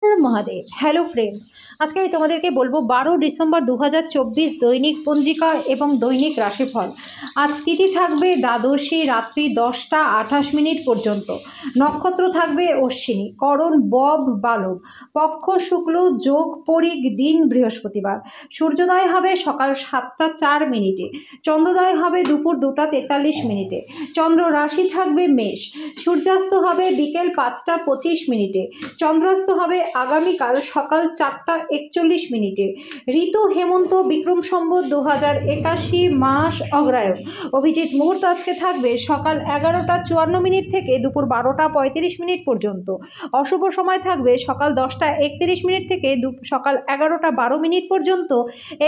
Mahadev. Hello friends, আজকে আমি তোমাদেরকে বলবো 12 ডিসেম্বর 2024 দৈনিক পঞ্জিকা এবং দৈনিক রাশিফল। আজ তিথি থাকবে দ্বাদশী রাত্রি 10টা 28 মিনিট পর্যন্ত। নক্ষত্র থাকবে অশ্বিনী, করণ বব বালব, পক্ষ শুক্ল, যোগ পরিগ, দিন বৃহস্পতিবার। সূর্যোদয় হবে সকাল 7টা 4 মিনিটে, চন্দ্রোদয় হবে দুপুর 2টা 43 মিনিটে। চন্দ্র রাশি থাকবে মেষ, সূর্যাস্ত হবে বিকেল 5টা 25 মিনিটে, চন্দ্রাস্ত হবে আগামীকাল সকাল 4টা 41 মিনিটে। ঋতু হেমন্ত, বিক্রম সম্বত 2081, মাস অগ্রহায়ণ। অভিজিৎ মুহূর্ত আজকে থাকবে সকাল 11টা 54 মিনিট থেকে দুপুর 12টা 35 মিনিট পর্যন্ত। অশুভ সময় থাকবে সকাল 10টা 31 মিনিট থেকে সকাল 11টা 12 মিনিট পর্যন্ত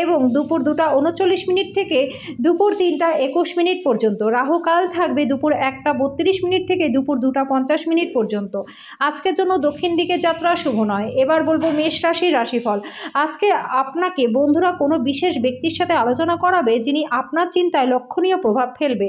এবং দুপুর 2টা 39 মিনিট থেকে দুপুর 3টা 21 মিনিট পর্যন্ত। রাহুকাল থাকবে দুপুর 1টা 32 মিনিট থেকে দুপুর 2টা 50 মিনিট পর্যন্ত। আজকের জন্য দক্ষিণ দিকে যাত্রা শুভ নয়। এবার বলবো মেষ রাশির রাশিফল। আজকে আপনাকে বন্ধুরা কোনো বিশেষ ব্যক্তির সাথে আলোচনা করাবে যিনি আপনার চিন্তায় লক্ষণীয় প্রভাব ফেলবে।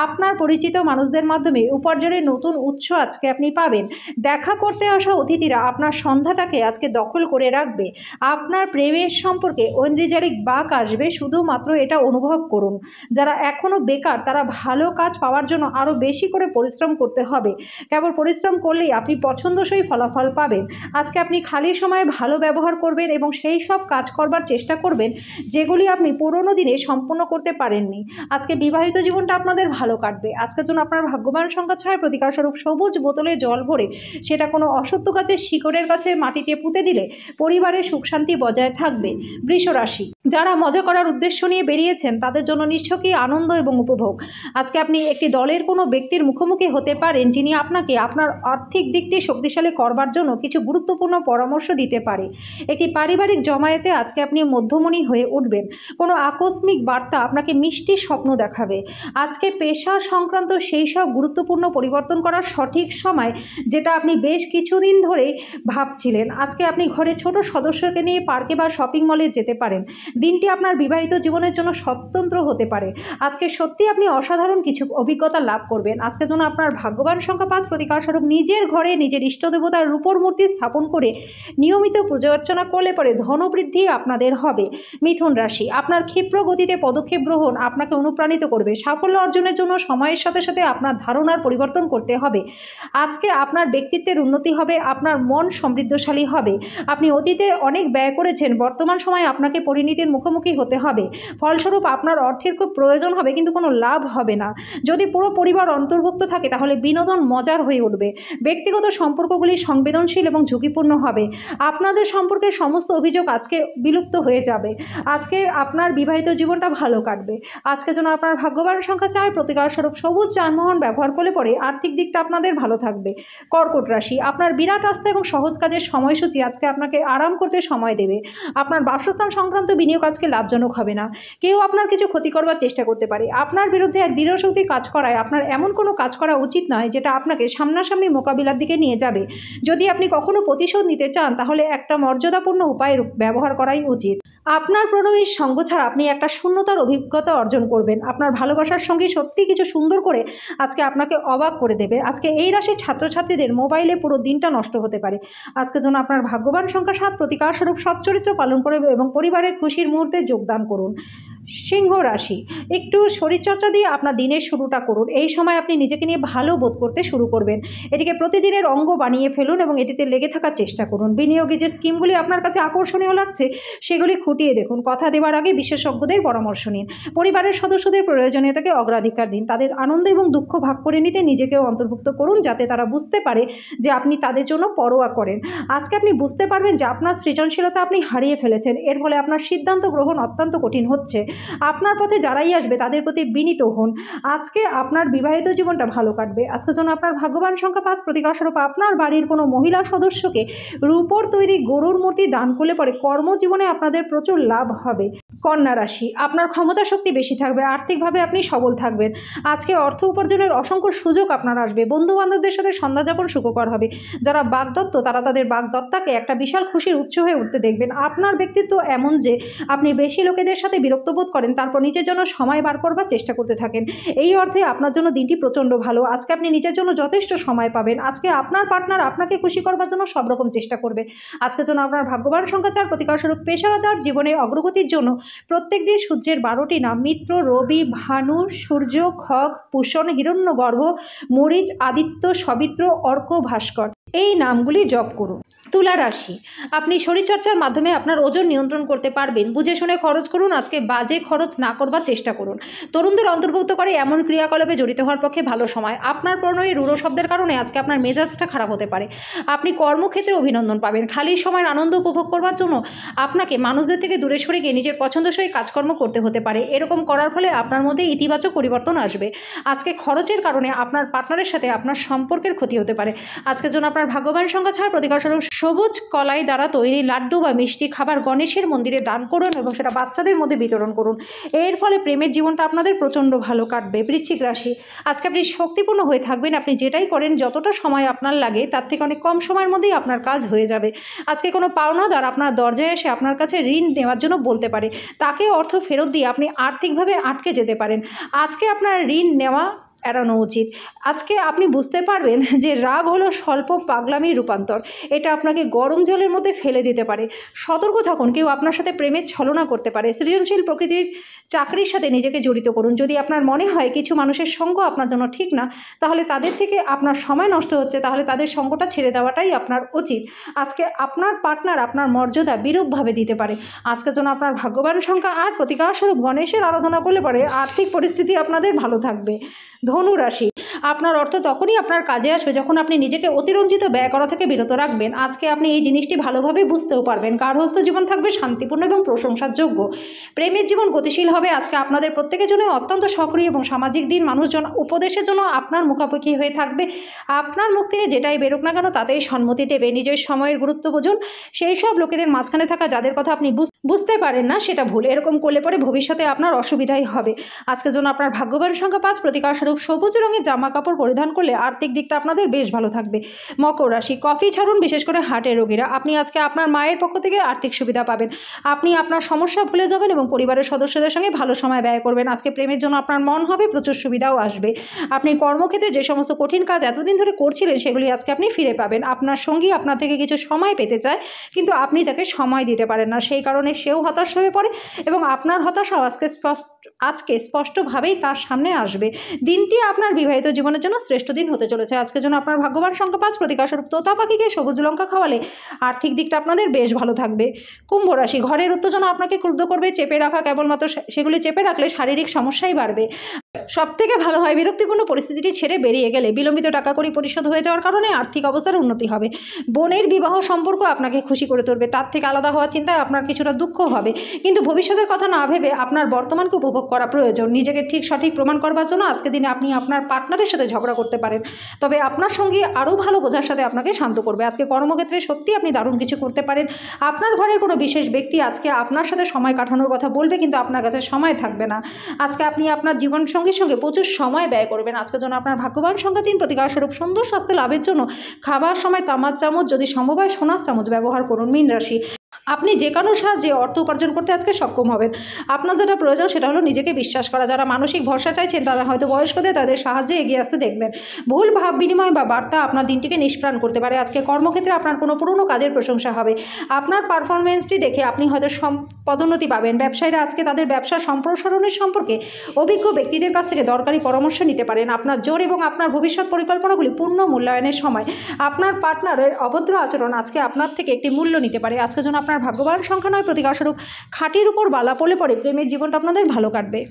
আপনার পরিচিত মানুষদের মাধ্যমে উপার্জনের নতুন উৎস আজকে আপনি পাবেন। দেখা করতে আসা অতিথিরা আপনার সন্ধ্যাটাকে আজকে দখল করে রাখবে। আপনার প্রেমের সম্পর্কে ঐন্দ্রিজালিক বাক আসবে, শুধুমাত্র এটা অনুভব করুন। যারা এখনও বেকার তারা ভালো কাজ পাওয়ার জন্য আরও বেশি করে পরিশ্রম করতে হবে। কেবল পরিশ্রম করলেই আপনি পছন্দসই ফলাফল পাবেন। আজকে আপনি খালি সময়ে ভালো ব্যবহার করবেন এবং সেই সব কাজ করবার চেষ্টা করবেন যেগুলি আপনি পুরনো দিনে সম্পূর্ণ করতে পারেননি। আজকে বিবাহিত জীবনটা আপনাদের ভালো কাটবে। আজকের জন্য আপনার ভাগ্যবান সংখ্যা 6, প্রতিকার স্বরূপ সবুজ বোতলে জল ভরে সেটা কোনো অসত্য গাছের শিকড়ের কাছে মাটিতে পুঁতে দিলে পরিবারে সুখ শান্তি বজায় থাকবে। বৃষ রাশি, যারা মজা করার উদ্দেশ্য নিয়ে বেরিয়েছেন তাদের জন্য নিছকই আনন্দ এবং উপভোগ। আজকে আপনি একটি দলের কোনো ব্যক্তির মুখোমুখি হতে পারেন যিনি আপনাকে আপনার আর্থিক দিকটি শক্তিশালী করবার জন্য কিছু গুরুত্বপূর্ণ পরামর্শ দিতে পারে। একটি পারিবারিক জমায়েতে আজকে আপনি মধ্যমণি হয়ে উঠবেন। কোনো আকস্মিক বার্তা আপনাকে মিষ্টি স্বপ্ন দেখাবে। আজকে পেশা সংক্রান্ত সেই সব গুরুত্বপূর্ণ পরিবর্তন করার সঠিক সময় যেটা আপনি বেশ কিছুদিন ধরে ভাবছিলেন। আজকে আপনি ঘরে ছোট সদস্যকে নিয়ে পার্কে বা শপিং মলে যেতে পারেন। দিনটি আপনার বিবাহিত জীবনের জন্য স্বতন্ত্র হতে পারে। আজকে সত্যি আপনি অসাধারণ কিছু অভিজ্ঞতা লাভ করবেন। আজকের জন্য আপনার ভাগ্যবান সংখ্যা 5, প্রতিকার স্বরূপ নিজের ঘরে নিজের ইষ্টদেবতার রূপোর মূর্তি স্থাপন করে নিয়মিত পূজা অর্চনা করলে পরে ধনবৃদ্ধি আপনাদের হবে। মিথুন রাশি, আপনার ক্ষিপ্র গতিতে পদক্ষেপ গ্রহণ আপনাকে অনুপ্রাণিত করবে। সাফল্য অর্জনের জন্য সময়ের সাথে সাথে আপনার ধারণার পরিবর্তন করতে হবে। আজকে আপনার ব্যক্তিত্বের উন্নতি হবে, আপনার মন সমৃদ্ধশালী হবে। আপনি অতীতে অনেক ব্যয় করেছেন, বর্তমান সময়ে আপনাকে পরিণতির মুখোমুখি হতে হবে। ফলস্বরূপ আপনার অর্থের খুব প্রয়োজন হবে কিন্তু কোনো লাভ হবে না। যদি পুরো পরিবার অন্তর্ভুক্ত থাকে তাহলে বিনোদন মজার হয়ে উঠবে। ব্যক্তিগত সম্পর্কগুলি সংবেদনশীল এবং ঝুঁকিপূর্ণ হবে। আপনাদের সম্পর্কে সমস্ত অভিযোগ আজকে বিলুপ্ত হয়ে যাবে। আজকে আপনার বিবাহিত জীবনটা ভালো কাটবে। আজকের জন্য আপনার ভাগ্যবান সংখ্যা 4, প্রতিকার স্বরূপ সবুজ যানবাহন ব্যবহার করলে পরে আর্থিক দিকটা আপনাদের ভালো থাকবে। কর্কট রাশি, আপনার বিরাট আস্থা এবং সহজ কাজের সময়সূচি আজকে আপনাকে আরাম করতে সময় দেবে। আপনার বাসস্থান সংক্রান্ত বিনিয়োগ আজকে লাভজনক হবে না। কেউ আপনার কিছু ক্ষতি করবার চেষ্টা করতে পারে। আপনার বিরুদ্ধে এক দৃঢ়শক্তি কাজ করায় আপনার এমন কোনো কাজ করা উচিত নয় যেটা আপনাকে সামনাসামনি মোকাবিলার দিকে নিয়ে যাবে। যদি আপনি কখনো প্রতিশোধ নিতে চান তাহলে একটা মর্যাদাপূর্ণ উপায় ব্যবহার করাই উচিত। আপনার প্রণয়ীর সঙ্গ ছাড়া আপনি একটা শূন্যতার অভিজ্ঞতা অর্জন করবেন। আপনার ভালোবাসার সঙ্গে সত্যি কিছু সুন্দর করে আজকে আপনাকে অবাক করে দেবে। আজকে এই রাশির ছাত্রছাত্রীদের মোবাইলে পুরো দিনটা নষ্ট হতে পারে। আজকের জন্য আপনার ভাগ্যবান সংখ্যা 7, প্রতিকার স্বরূপ সচ্চরিত্র পালন করে এবং পরিবারের খুশির মুহূর্তে যোগদান করুন। সিংহ রাশি, একটু শরীরচর্চা দিয়ে আপনার দিনের শুরুটা করুন। এই সময় আপনি নিজেকে নিয়ে ভালো বোধ করতে শুরু করবেন। এটিকে প্রতিদিনের অঙ্গ বানিয়ে ফেলুন এবং এটিতে লেগে থাকার চেষ্টা করুন। বিনিয়োগে যে স্কিমগুলি আপনার কাছে আকর্ষণীয় লাগছে সেগুলি খুঁটিয়ে দেখুন। কথা দেওয়ার আগে বিশেষজ্ঞদের পরামর্শ নিন। পরিবারের সদস্যদের প্রয়োজনীয়তাকে অগ্রাধিকার দিন। তাদের আনন্দ এবং দুঃখ ভাগ করে নিতে নিজেকেও অন্তর্ভুক্ত করুন যাতে তারা বুঝতে পারে যে আপনি তাদের জন্য পরোয়া করেন। আজকে আপনি বুঝতে পারবেন যে আপনার সৃজনশীলতা আপনি হারিয়ে ফেলেছেন। এর ফলে আপনার সিদ্ধান্ত গ্রহণ অত্যন্ত কঠিন হচ্ছে। আপনার পথে যারাই আসবে তাদের প্রতি বিনীত হন। আজকে আপনার বিবাহিত জীবনটা ভালো কাটবে। আজকের জন্য আপনার ভাগ্যবান সংখ্যা 5, প্রতিকার স্বরূপ আপনার বাড়ির কোনো মহিলা সদস্যকে রূপোর তৈরি গরুর মূর্তি দান করলে পরে কর্মজীবনে আপনাদের প্রচুর লাভ হবে। কন্যা রাশি, আপনার ক্ষমতা শক্তি বেশি থাকবে, আর্থিকভাবে আপনি সবল থাকবেন। আজকে অর্থ উপার্জনের অসংখ্য সুযোগ আপনার আসবে, বন্ধু বান্ধবদের সাথে সন্ধ্যাযাপন সুখকর হবে। যারা বাগদত্ত তারা তাদের বাগদত্তাকে একটা বিশাল খুশির উৎস হয়ে উঠতে দেখবেন। আপনার ব্যক্তিত্ব এমন যে আপনি বেশি লোকেদের সাথে বিরক্ত বোধ করেন, তারপর নিজের জন্য সময় বার করবার চেষ্টা করতে থাকেন। এই অর্থে আপনার জন্য দিনটি প্রচণ্ড ভালো। আজকে আপনি নিজের জন্য যথেষ্ট সময় পাবেন। আজকে আপনার পার্টনার আপনাকে খুশি করবার জন্য সব রকম চেষ্টা করবে। আজকের জন্য আপনার ভাগ্যবান সংখ্যা 4, প্রতিকারস্বরূপ পেশাদার জীবনে অগ্রগতির জন্য প্রত্যেক দিন সূর্যের 12টি নাম মিত্র, রবি, ভানু, সূর্য, খগ, পুষণ, হিরণ্যগর্ভ, মরিচ, আদিত্য, সবিত্র, অর্ক, ভাস্কর এই নামগুলি জপ করুন। তুলা রাশি, আপনি শরীরচর্চার মাধ্যমে আপনার ওজন নিয়ন্ত্রণ করতে পারবেন। বুঝে শুনে খরচ করুন। আজকে বাজে খরচ না করবার চেষ্টা করুন। তরুণদের অন্তর্ভুক্ত করে এমন ক্রিয়াকলাপে জড়িত হওয়ার পক্ষে ভালো সময়। আপনার প্রণয়ে রূঢ় শব্দের কারণে আজকে আপনার মেজাজটা খারাপ হতে পারে। আপনি কর্মক্ষেত্রে অভিনন্দন পাবেন। খালি সময়ের আনন্দ উপভোগ করবার জন্য আপনাকে মানুষদের থেকে দূরে সরে গিয়ে নিজের পছন্দসই কাজকর্ম করতে হতে পারে। এরকম করার ফলে আপনার মধ্যে ইতিবাচক পরিবর্তন আসবে। আজকে খরচের কারণে আপনার পার্টনারের সাথে আপনার সম্পর্কের ক্ষতি হতে পারে। আজকের জন্য আপনার ভাগ্যবান সংখ্যা 6, প্রতিকারস্বরূপ সবুজ কলাই দ্বারা তৈরি লাড্ডু বা মিষ্টি খাবার গণেশের মন্দিরে দান করুন এবং সেটা বাচ্চাদের মধ্যে বিতরণ করুন। এর ফলে প্রেমের জীবনটা আপনাদের প্রচণ্ড ভালো কাটবে। বৃশ্চিক রাশি, আজকে আপনি শক্তিপূর্ণ হয়ে থাকবেন। আপনি যেটাই করেন যতটা সময় আপনার লাগে তার থেকে অনেক কম সময়ের মধ্যেই আপনার কাজ হয়ে যাবে। আজকে কোনো পাওনাদার আপনার দরজায় এসে আপনার কাছে ঋণ নেওয়ার জন্য বলতে পারে, তাকে অর্থ ফেরত দিয়ে আপনি আর্থিকভাবে আটকে যেতে পারেন। আজকে আপনার ঋণ নেওয়া এড়ানো উচিত। আজকে আপনি বুঝতে পারবেন যে রাগ হলো স্বল্প পাগলামির রূপান্তর। এটা আপনাকে গরম জলের মধ্যে ফেলে দিতে পারে। সতর্ক থাকুন, কেউ আপনার সাথে প্রেমের ছলনা করতে পারে। সৃজনশীল প্রকৃতির চাকরির সাথে নিজেকে জড়িত করুন। যদি আপনার মনে হয় কিছু মানুষের সঙ্গ আপনার জন্য ঠিক না, তাহলে তাদের থেকে আপনার সময় নষ্ট হচ্ছে, তাহলে তাদের সঙ্গটা ছেড়ে দেওয়াটাই আপনার উচিত। আজকে আপনার পার্টনার আপনার মর্যাদা বিরূপভাবে দিতে পারে। আজকের জন্য আপনার ভাগ্যবান সংখ্যা 8, প্রতিকারস্বরূপ গণেশের আরাধনা করলে পরে আর্থিক পরিস্থিতি আপনাদের ভালো থাকবে। ধনু রাশি, আপনার অর্থ তখনই আপনার কাজে আসবে যখন আপনি নিজেকে অতিরঞ্জিত ব্যয় করা থেকে বিরত রাখবেন। আজকে আপনি এই জিনিসটি ভালোভাবে বুঝতেও পারবেন। গার্হস্থ্য জীবন থাকবে শান্তিপূর্ণ এবং প্রশংসার যোগ্য। প্রেমের জীবন গতিশীল হবে। আজকে আপনাদের প্রত্যেকের জন্য অত্যন্ত সক্রিয় এবং সামাজিক দিন। মানুষজন উপদেশের জন্য আপনার মুখাপেক্ষি হয়ে থাকবে। আপনার মুখ থেকে যেটাই বেরোক না কেন তাতেই সম্মতি দেবে। নিজের সময়ের গুরুত্ব বুঝুন। সেই সব লোকেদের মাঝখানে থাকা যাদের কথা আপনি বুঝতে পারেন না সেটা ভুল। এরকম করলে পরে ভবিষ্যতে আপনার অসুবিধাই হবে। আজকের জন্য আপনার ভাগ্যবান সংখ্যা 5, প্রতিকারস্বরূপ সবুজ রঙের জামা কাপড় পরিধান করলে আর্থিক দিকটা আপনাদের বেশ ভালো থাকবে। মকর রাশি, কফি ছাড়ুন, বিশেষ করে হার্টের রোগীরা। আপনি আজকে আপনার মায়ের পক্ষ থেকে আর্থিক সুবিধা পাবেন। আপনি আপনার সমস্যা ভুলে যাবেন এবং পরিবারের সদস্যদের সঙ্গে ভালো সময় ব্যয় করবেন। আজকে প্রেমের জন্য আপনার মন হবে, প্রচুর সুবিধাও আসবে। আপনি কর্মক্ষেত্রে যে সমস্ত কঠিন কাজ এতদিন ধরে করছিলেন সেগুলি আজকে আপনি ফিরে পাবেন। আপনার সঙ্গী আপনার থেকে কিছু সময় পেতে চায়, কিন্তু আপনি তাকে সময় দিতে পারেন না। সেই কারণে সেও হতাশ হয়ে পড়ে এবং আপনার হতাশাও আজকে স্পষ্টভাবেই তার সামনে আসবে। দিনটি আপনার বিবাহিত জীবনের জন্য শ্রেষ্ঠ দিন হতে চলেছে। আজকের জন্য আপনার ভাগ্যবান সংখ্যা 5, প্রতিকারস্বরূপ তোতা পাখিকে সবুজ লঙ্কা খাওয়ালে আর্থিক দিকটা আপনাদের বেশ ভালো থাকবে। কুম্ভ রাশি, ঘরের উত্তেজনা আপনাকে ক্রুদ্ধ করবে। চেপে রাখা কেবলমাত্র সেগুলি চেপে রাখলে শারীরিক সমস্যাই বাড়বে। সবথেকে ভালো হয় বিরক্তিপূর্ণ পরিস্থিতিটি ছেড়ে বেরিয়ে গেলে। বিলম্বিত টাকা কড়ি পরিশোধ হয়ে যাওয়ার কারণে আর্থিক অবস্থার উন্নতি হবে। বোনের বিবাহ সম্পর্ক আপনাকে খুশি করে তুলবে। তার থেকে আলাদা হওয়ার চিন্তায় আপনার কিছুটা দুঃখ হবে, কিন্তু ভবিষ্যতের কথা না ভেবে আপনার বর্তমানকে উপভোগ করা প্রয়োজন। নিজেকে সঠিক প্রমাণ করবার জন্য আজকের দিনে আপনি আপনার পার্টনারের সাথে ঝগড়া করতে পারেন, তবে আপনার সঙ্গে আরও ভালো বোঝার সাথে আপনাকে শান্ত করবে। আজকে কর্মক্ষেত্রে সত্যি আপনি দারুণ কিছু করতে পারেন। আপনার ঘরের কোনো বিশেষ ব্যক্তি আজকে আপনার সাথে সময় কাটানোর কথা বলবে, কিন্তু আপনার কাছে সময় থাকবে না। আজকে আপনি আপনার জীবন সঙ্গীর সঙ্গে প্রচুর সময় ব্যয় করবেন। আজকের জন্য আপনার ভাগ্যবান সংখ্যা 3, প্রতিকারস্বরূপ সুন্দর স্বাস্থ্য লাভের জন্য খাবার সময় তামার চামচ, যদি সম্ভব হয় সোনার চামচ ব্যবহার করুন। মীন রাশি, আপনি যে কারোর সাহায্যে অর্থ উপার্জন করতে আজকে সক্ষম হবেন। আপনার যেটা প্রয়োজন সেটা হলো নিজেকে বিশ্বাস করা। যারা মানসিক ভরসা চাইছেন তারা হয়তো বয়স্কদের তাদের সাহায্যে এগিয়ে আসতে দেখবেন। ভুল ভাব বিনিময় বা বার্তা আপনার দিনটিকে নিষ্প্রাণ করতে পারে। আজকে কর্মক্ষেত্রে আপনার কোনো পুরনো কাজের প্রশংসা হবে। আপনার পারফরমেন্সটি দেখে আপনি হয়তো পদোন্নতি পাবেন। ব্যবসায়ীরা আজকে তাদের ব্যবসা সম্প্রসারণের সম্পর্কে অভিজ্ঞ ব্যক্তিদের কাছ থেকে দরকারি পরামর্শ নিতে পারেন। আপনার জোর এবং আপনার ভবিষ্যৎ পরিকল্পনাগুলি পূর্ণ মূল্যায়নের সময়। আপনার পার্টনারের অভদ্র আচরণ আজকে আপনার থেকে একটি মূল্য নিতে পারে। আজকের জন্য আপনার ভাগ্যবান সংখ্যা 9, প্রতিকারস্বরূপ খাঁটির উপর বালা পড়লে পরে প্রেমের জীবনটা আপনাদের ভালো কাটবে।